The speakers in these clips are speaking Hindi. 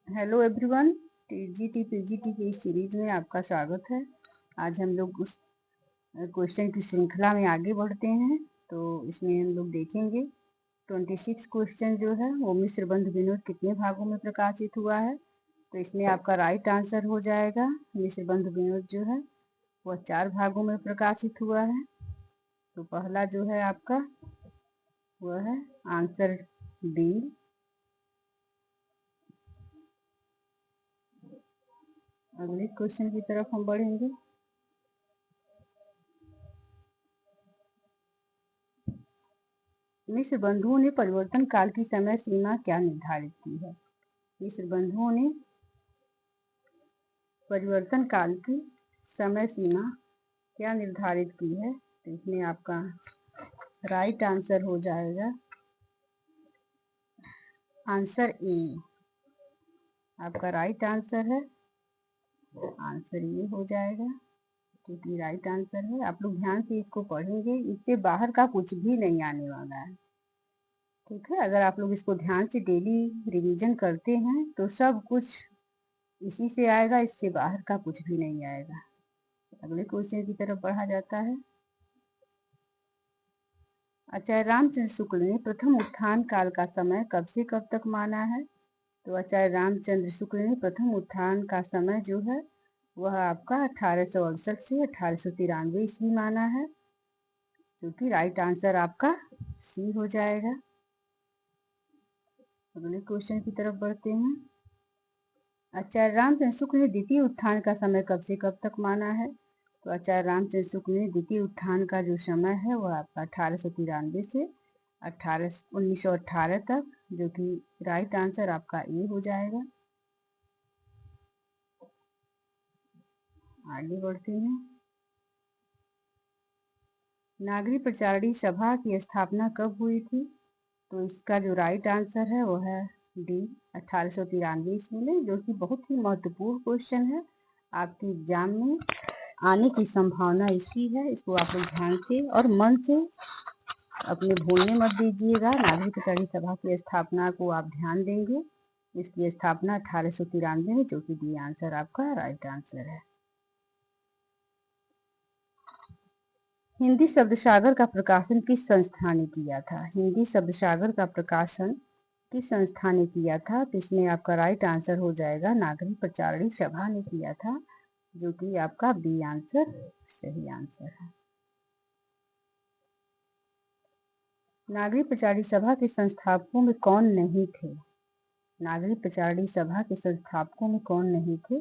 हेलो एवरीवन, टीजीटी पीजीटी की इस सीरीज में आपका स्वागत है। आज हम लोग उस क्वेश्चन की श्रृंखला में आगे बढ़ते हैं। तो इसमें हम लोग देखेंगे 26 क्वेश्चन जो है वो मिश्र बंधु विनोद कितने भागों में प्रकाशित हुआ है। तो इसमें आपका राइट आंसर हो जाएगा मिश्र बंधु विनोद जो है वह 4 भागों में प्रकाशित हुआ है। तो पहला जो है आपका वह है आंसर डी। अगले क्वेश्चन की तरफ हम बढ़ेंगे। मिश्र बंधुओं ने परिवर्तन काल की समय सीमा क्या निर्धारित की है। मिश्र बंधुओं ने परिवर्तन काल की समय सीमा क्या निर्धारित की है। तो इसमें आपका राइट आंसर हो जाएगा आंसर ए। आपका राइट आंसर है, आंसर ये हो जाएगा क्योंकि राइट आंसर है। आप लोग ध्यान से इसको पढ़ेंगे, इससे बाहर का कुछ भी नहीं आने वाला है, ठीक है। अगर आप लोग इसको ध्यान से डेली रिवीजन करते हैं तो सब कुछ इसी से आएगा, इससे बाहर का कुछ भी नहीं आएगा। अगले क्वेश्चन की तरफ बढ़ा जाता है। आचार्य रामचंद्र शुक्ल ने प्रथम उत्थान काल का समय कब से कब तक माना है। तो आचार्य रामचंद्र शुक्ल ने प्रथम उत्थान का समय जो है वह आपका 1868 से 1893 ईस्वी माना है, क्योंकि राइट आंसर आपका सी हो जाएगा। अगले क्वेश्चन की तरफ बढ़ते हैं। आचार्य रामचंद्र शुक्ल ने द्वितीय उत्थान का समय कब से कब तक माना है। तो आचार्य रामचंद्र शुक्ल ने द्वितीय उत्थान का जो समय है वह आपका 1893 से 1918 तक, जो कि राइट आंसर आपका ए हो जाएगा। आगे बढ़ते हैं। नागरी प्रचारणी सभा की स्थापना कब हुई थी। तो इसका जो राइट आंसर है वो है डी 1893 ईस्वी में, जो कि बहुत ही महत्वपूर्ण क्वेश्चन है, आपके एग्जाम में आने की संभावना इसी है। इसको आप लोग ध्यान से और मन से अपने भूलने मत दीजिएगा। नागरी प्रचारणी सभा की स्थापना को आप ध्यान देंगे। इसकी स्थापना 1893 में, जो कि डी आंसर आपका राइट आंसर है। हिंदी शब्द सागर का प्रकाशन किस संस्था ने किया था। हिंदी शब्द सागर का प्रकाशन किस संस्था ने किया था। तो इसमें आपका राइट आंसर हो जाएगा नागरी प्रचारणी सभा ने किया था, जो कि आपका बी आंसर सही आंसर है। नागरी प्रचारणी सभा के संस्थापकों में कौन नहीं थे। नागरी प्रचारणी सभा के संस्थापकों में कौन नहीं थे।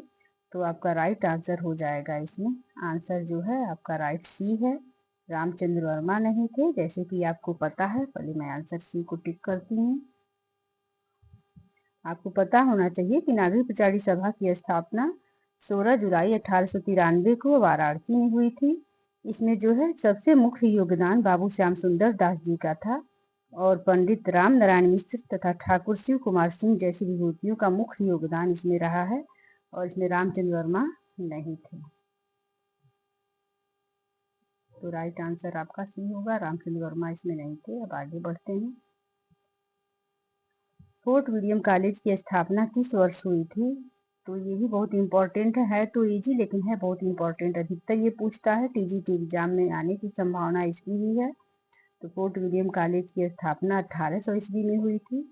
तो आपका राइट आंसर हो जाएगा इसमें आंसर जो है आपका राइट सी है, रामचंद्र वर्मा नहीं थे। जैसे कि आपको पता है, पहले मैं आंसर सी को टिक करती हूँ। आपको पता होना चाहिए कि नागरी प्रचारणी सभा की स्थापना 16 जुलाई 1893 को वाराणसी में हुई थी। इसमें जो है सबसे मुख्य योगदान बाबू श्याम सुंदर दास जी का था, और पंडित राम नारायण मिश्र तथा ठाकुर शिव कुमार सिंह जैसी विभूतियों का मुख्य योगदान इसमें रहा है, और इसमें रामचंद्र वर्मा नहीं थे। तो राइट आंसर आपका सी होगा, रामचंद्र वर्मा इसमें नहीं थे। अब आगे बढ़ते हैं। फोर्ट विलियम कॉलेज की स्थापना किस वर्ष हुई थी। तो ये भी बहुत इम्पोर्टेंट है, तो इजी लेकिन है बहुत इम्पोर्टेंट। अधिकतर ये पूछता है, टीजीटी एग्जाम में आने की संभावना इसकी भी है। तो फोर्ट विलियम कॉलेज की स्थापना 1800 ईस्वी में हुई थी।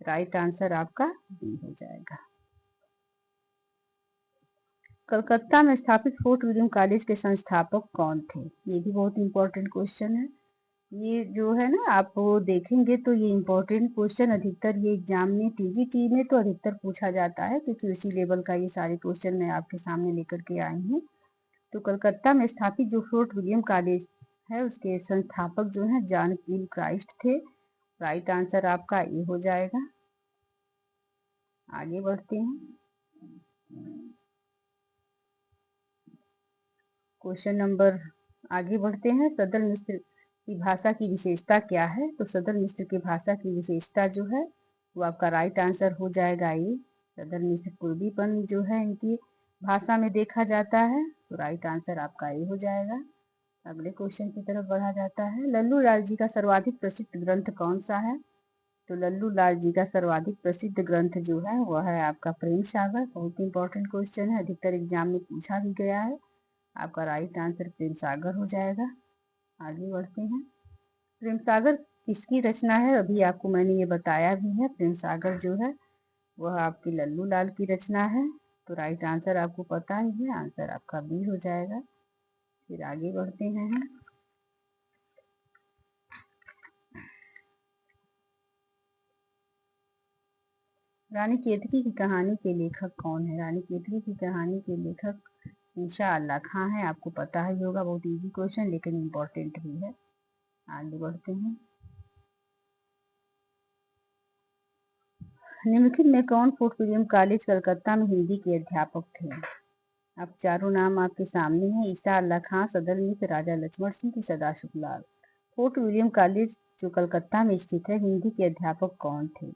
राइट आंसर आपका बी हो जाएगा। कलकत्ता में स्थापित फोर्ट विलियम कॉलेज के संस्थापक कौन थे। ये भी बहुत इम्पोर्टेंट क्वेश्चन है। ये जो है ना, आप वो देखेंगे तो ये इम्पोर्टेंट क्वेश्चन अधिकतर ये एग्जाम में टीजीटी में तो अधिकतर पूछा जाता है, क्योंकि उसी लेवल का ये सारे क्वेश्चन मैं आपके सामने लेकर के आई हूँ। तो कलकत्ता में स्थापित जो फोर्ट विलियम कॉलेज है उसके संस्थापक जो है जॉन कील क्राइस्ट थे। राइट आंसर आपका ए हो जाएगा। आगे बढ़ते हैं। क्वेश्चन नंबर आगे बढ़ते हैं। सदल मिश्र की भाषा की विशेषता क्या है। तो सदल मिश्र की भाषा की विशेषता जो है वो आपका राइट आंसर हो जाएगा ये। सदल मिश्र पूर्वीपन जो है इनकी भाषा में देखा जाता है, तो राइट आंसर आपका ये हो जाएगा। अगले क्वेश्चन की तरफ बढ़ा जाता है। लल्लू लाल जी का सर्वाधिक प्रसिद्ध ग्रंथ कौन सा है। तो लल्लू लाल जी का सर्वाधिक प्रसिद्ध ग्रंथ जो है वह है आपका प्रेम सागर। बहुत इंपॉर्टेंट क्वेश्चन है, अधिकतर एग्जाम में पूछा भी गया है। आपका राइट आंसर प्रेम सागर हो जाएगा। आगे बढ़ते हैं। प्रेम सागर किसकी रचना है, अभी आपको मैंने ये बताया भी है। प्रेम सागर जो है वह आपके लल्लू लाल की रचना है। तो राइट आंसर आपको पता ही है, आंसर आपका बी हो जाएगा। फिर आगे बढ़ते हैं। रानी केतकी की कहानी के लेखक कौन है? रानी केतकी की कहानी के लेखक इंशा अल्लाह खां है। आपको पता ही होगा, बहुत इजी क्वेश्चन लेकिन इम्पोर्टेंट भी है। आगे बढ़ते हैं। निम्नलिखित में कौन फोर्ट विलियम कॉलेज कलकत्ता में हिंदी के अध्यापक थे? अब चारों नाम आपके सामने हैं। ईसा अल्लाह खां, सदर मिश्र, राजा लक्ष्मण सिंह की सदाशिव लाल। फोर्ट विलियम कॉलेज जो कलकत्ता में स्थित है, हिंदी के अध्यापक कौन थे?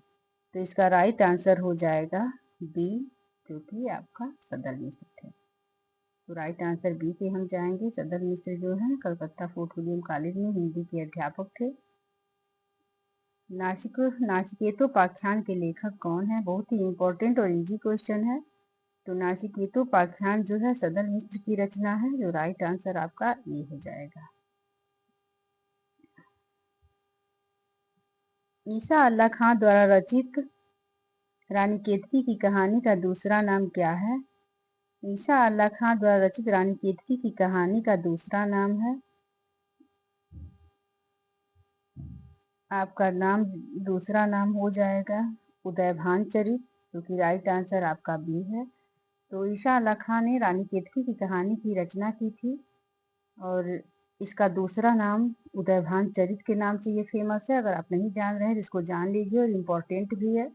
तो इसका राइट आंसर हो जाएगा बी, जो कि आपका सदर मिश्र थे। तो राइट आंसर बी पे हम जाएंगे। सदर मिश्र जो है कलकत्ता फोर्ट विलियम कॉलेज में हिंदी के अध्यापक थे। नाचिकेतोपाख्यान के लेखक कौन है? बहुत ही इम्पोर्टेंट और इजी क्वेश्चन है। तो नाचिकेतोपाख्यान जो है सदर मिश्र की रचना है। जो राइट आंसर आपका ए हो जाएगा। ईसा अल्लाह खां द्वारा रचित रानी केतकी की कहानी का दूसरा नाम क्या है? ईसा अल्लाह खां द्वारा रचित रानी केतकी की कहानी का दूसरा नाम है आपका दूसरा नाम हो जाएगा उदयभान चरित, जो कि राइट आंसर आपका बी है। तो ईसा अल्लाह खां ने रानी केतकी की कहानी की रचना की थी और इसका दूसरा नाम उदयभान चरित के नाम से ये फेमस है। अगर आप नहीं जान रहे हैं तो इसको जान लीजिए, और इम्पोर्टेंट भी है,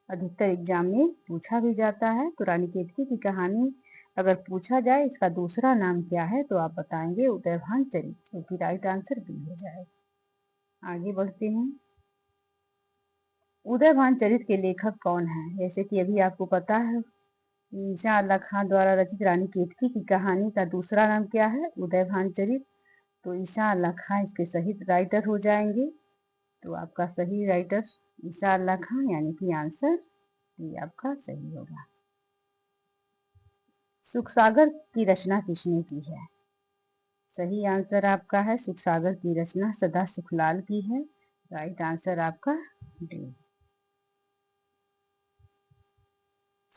अधिकतर एग्जाम में पूछा भी जाता है। तो रानी केतकी की कहानी अगर पूछा जाए इसका दूसरा नाम क्या है तो आप बताएंगे उदयभान चरित, जो कि राइट आंसर बी हो जाएगा। आगे बढ़ते हैं। उदयभान चरित के लेखक कौन है? जैसे कि अभी आपको पता है ईसा अल्लाह खां द्वारा रचित रानी केतकी की कहानी का दूसरा नाम क्या है? उदयभान चरित। तो ईसा अल्लाह खां इसके सही राइटर हो जाएंगे। तो आपका सही राइटर ईसा अल्लाह खां, यानी कि आंसर ये आपका सही होगा। सुखसागर की रचना किसने की है? सही आंसर आपका है सुखसागर की रचना सदा सुखलाल की है। राइट आंसर आपका डी।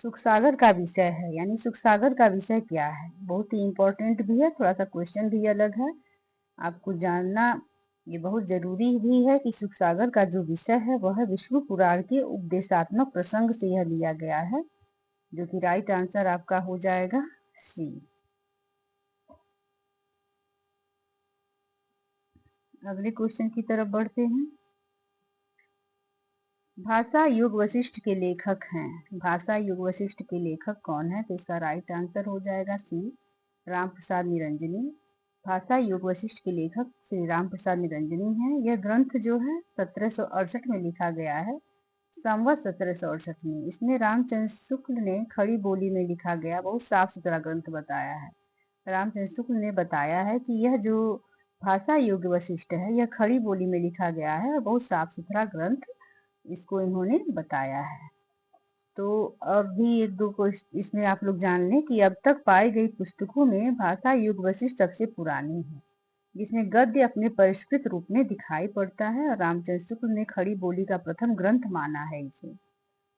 सुखसागर का विषय है, यानी सुखसागर का विषय क्या है? बहुत ही इम्पोर्टेंट भी है, थोड़ा सा क्वेश्चन भी अलग है, आपको जानना ये बहुत जरूरी भी है कि सुखसागर का जो विषय है वह विष्णु पुराण के उपदेशात्मक प्रसंग से यह लिया गया है, जो कि राइट आंसर आपका हो जाएगा सी। अगले क्वेश्चन की तरफ बढ़ते हैं। भाषा युग वशिष्ठ के लेखक हैं। भाषा युग वशिष्ठ के लेखक कौन है? तो इसका राइट आंसर हो जाएगा सी, राम प्रसाद निरंजनी। भाषा युग वशिष्ठ के लेखक श्री राम प्रसाद निरंजनी हैं। यह ग्रंथ जो है 1768 में लिखा गया है, संवत 1768 में। इसमें रामचंद्र शुक्ल ने खड़ी बोली में लिखा गया बहुत साफ सुथरा ग्रंथ बताया है। रामचंद्र शुक्ल ने बताया है कि यह जो भाषा युग वशिष्ठ है यह खड़ी बोली में लिखा गया है और बहुत साफ सुथरा ग्रंथ इसको इन्होंने बताया है। तो अभी एक दो क्वेश्चन इसमें आप लोग जान लें कि अब तक पाई गई पुस्तकों में भाषा युग वशिष्ठ सबसे पुरानी है, जिसमें गद्य अपने परिष्कृत रूप में दिखाई पड़ता है, और रामचंद्र शुक्ल ने खड़ी बोली का प्रथम ग्रंथ माना है इसे।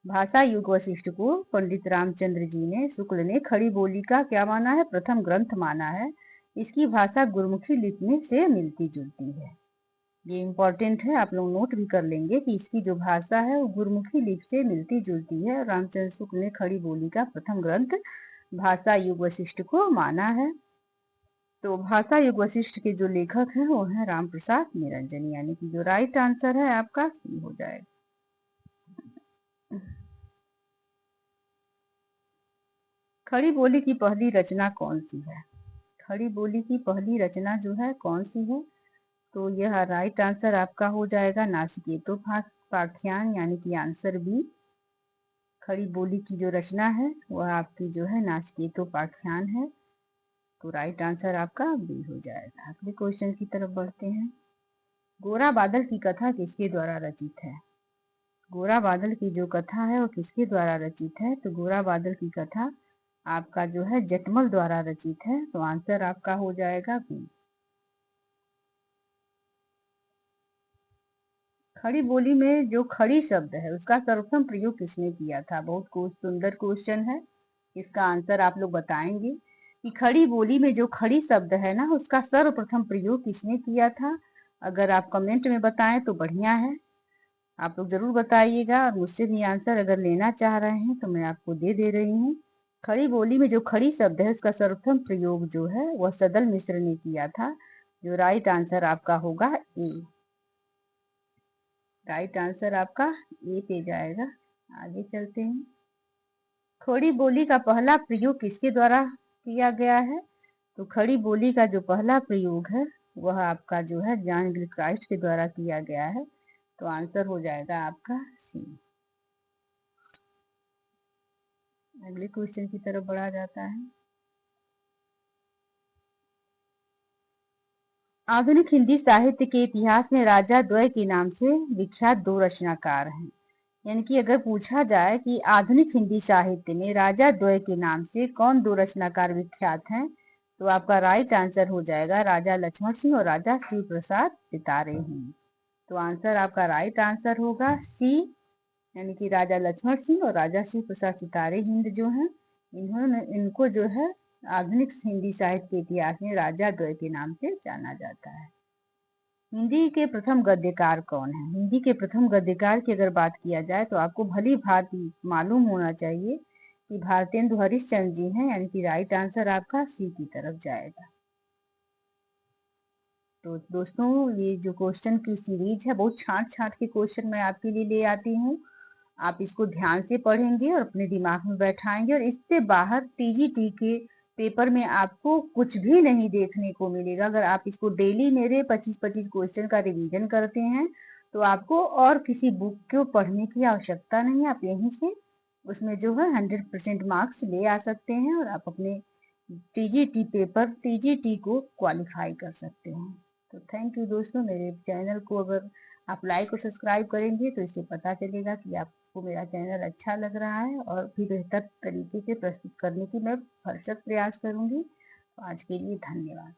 भाषा युग वशिष्ठ को पंडित रामचंद्र जी ने शुक्ल ने खड़ी बोली का क्या माना है? प्रथम ग्रंथ माना है। इसकी भाषा गुरुमुखी लिपि में से मिलती जुलती है। ये इम्पोर्टेंट है, आप लोग नोट भी कर लेंगे कि इसकी जो भाषा है वो गुरुमुखी लिपि से मिलती जुलती है। रामचंद्र शुक्ल ने खड़ी बोली का प्रथम ग्रंथ भाषा युग वशिष्ठ को माना है। तो भाषा युग वशिष्ठ के जो लेखक हैं वो है राम प्रसाद निरंजनी, यानी कि जो राइट आंसर है आपका सी हो जाएगा। खड़ी बोली की पहली रचना कौन सी है? खड़ी बोली की पहली रचना जो है कौन सी है? तो यह राइट आंसर आपका हो जाएगा नाचिकेतोपाख्यान, यानी कि आंसर बी। खड़ी बोली की जो रचना है वह आपकी जो है नाचिकेतोपाख्यान है। तो राइट आंसर आपका बी हो जाएगा। अगले क्वेश्चन की तरफ बढ़ते हैं। गोरा बादल की कथा किसके द्वारा रचित है? गोरा बादल की जो कथा है वो किसके द्वारा रचित है? तो गोरा बादल की कथा आपका जो है जटमल द्वारा रचित है। तो आंसर आपका हो जाएगा बी। खड़ी बोली में जो खड़ी शब्द है उसका सर्वप्रथम प्रयोग किसने किया था? बहुत सुंदर क्वेश्चन है। इसका आंसर आप लोग बताएंगे कि खड़ी बोली में जो खड़ी शब्द है ना उसका सर्वप्रथम प्रयोग किसने किया था। अगर आप कमेंट में बताएं तो बढ़िया है, आप लोग जरूर बताइएगा। और मुझसे भी आंसर अगर लेना चाह रहे हैं तो मैं आपको दे रही हूँ। खड़ी बोली में जो खड़ी शब्द है उसका सर्वप्रथम प्रयोग जो है वह सदल मिश्र ने किया था। जो राइट आंसर आपका होगा ए। राइट आंसर आपका ए पे जाएगा। आगे चलते हैं। खड़ी बोली का पहला प्रयोग किसके द्वारा किया गया है? तो खड़ी बोली का जो पहला प्रयोग है वह आपका जो है जॉन गीलक्राइस्ट के द्वारा किया गया है। तो आंसर हो जाएगा आपका सी। अगले क्वेश्चन की तरफ बढ़ा जाता है। आधुनिक हिंदी साहित्य के इतिहास में राजा द्वय के नाम से विख्यात दो रचनाकार हैं। यानी कि अगर पूछा जाए कि आधुनिक हिंदी साहित्य में राजा द्वय के नाम से कौन दो रचनाकार विख्यात हैं, तो आपका राइट आंसर हो जाएगा राजा लक्ष्मण सिंह और राजा शिव प्रसाद सितारे हिंद। तो आंसर आपका राइट आंसर होगा सी, यानी कि राजा लक्ष्मण सिंह और राजा शिव प्रसाद सितारे हिंद जो है इनको जो है आधुनिक हिंदी साहित्य के इतिहास में राजा द्वय के नाम से जाना जाता है। हिंदी के प्रथम गद्यकार कौन है? हिंदी के प्रथम गद्यकार की अगर बात किया जाए तो आपको भली भांति मालूम होना चाहिए कि भारतेंदु हरिश्चंद्र जी हैं, यानी कि राइट आंसर आपका सी की तरफ जाएगा। तो दोस्तों ये जो क्वेश्चन की सीरीज है बहुत छांट के क्वेश्चन मैं आपके लिए ले आती हूँ। आप इसको ध्यान से पढ़ेंगे और अपने दिमाग में बैठाएंगे और इससे बाहर टीजीटी के पेपर में आपको कुछ भी नहीं देखने को मिलेगा। अगर आप इसको डेली मेरे 25-25 क्वेश्चन का रिवीजन करते हैं तो आपको और किसी बुक को पढ़ने की आवश्यकता नहीं है। आप यहीं से उसमें जो है 100% मार्क्स ले आ सकते हैं और आप अपने टीजीटी पेपर टीजीटी को क्वालिफाई कर सकते हैं। तो थैंक यू दोस्तों। मेरे चैनल को अगर आप लाइक और सब्सक्राइब करेंगे तो इससे पता चलेगा कि आपको मेरा चैनल अच्छा लग रहा है और भी बेहतर तरीके से प्रस्तुत करने की मैं भरसक प्रयास करूंगी। तो आज के लिए धन्यवाद।